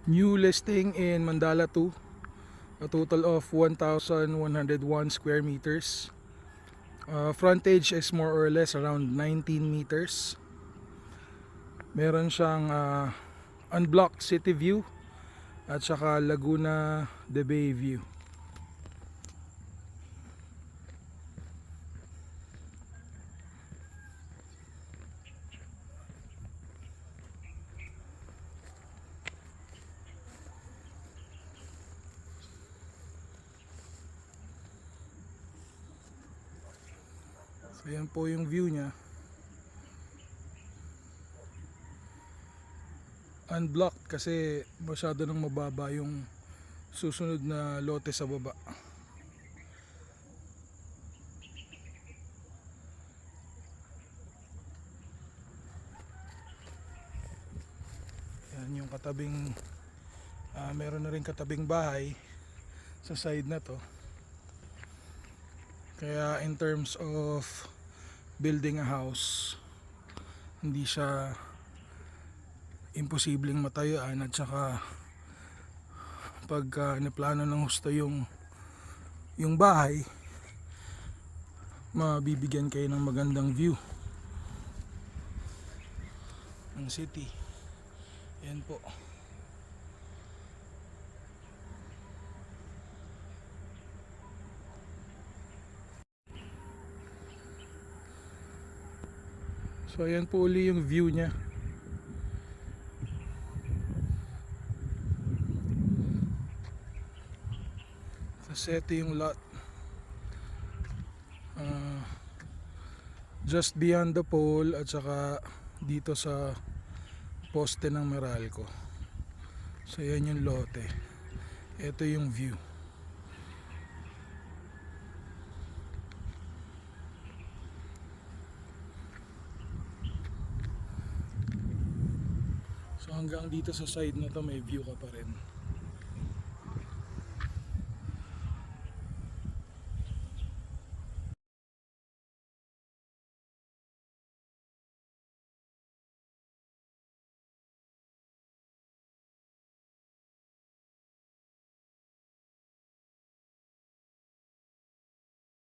New listing in Mandala 2, a total of 1,101 square meters. Frontage is more or less around 19 meters. Meron siyang unblocked city view at saka Laguna de Bay view. So yan po yung view niya. Unblocked kasi masyado nang mababa yung susunod na lote sa baba. Yan yung katabing meron na rin katabing bahay sa side na to. Kaya in terms of building a house, hindi siya imposibleng matayuan, at saka pagka naplano ng husto yung bahay, mabibigyan kayo ng magandang view ng city. Yan po. So ayan po uli yung view niya. Kasi ito yung lot just beyond the pole, at saka dito sa poste ng Meralco. So yan yung lote. Ito yung view. So hanggang dito sa side na to may view ka pa rin.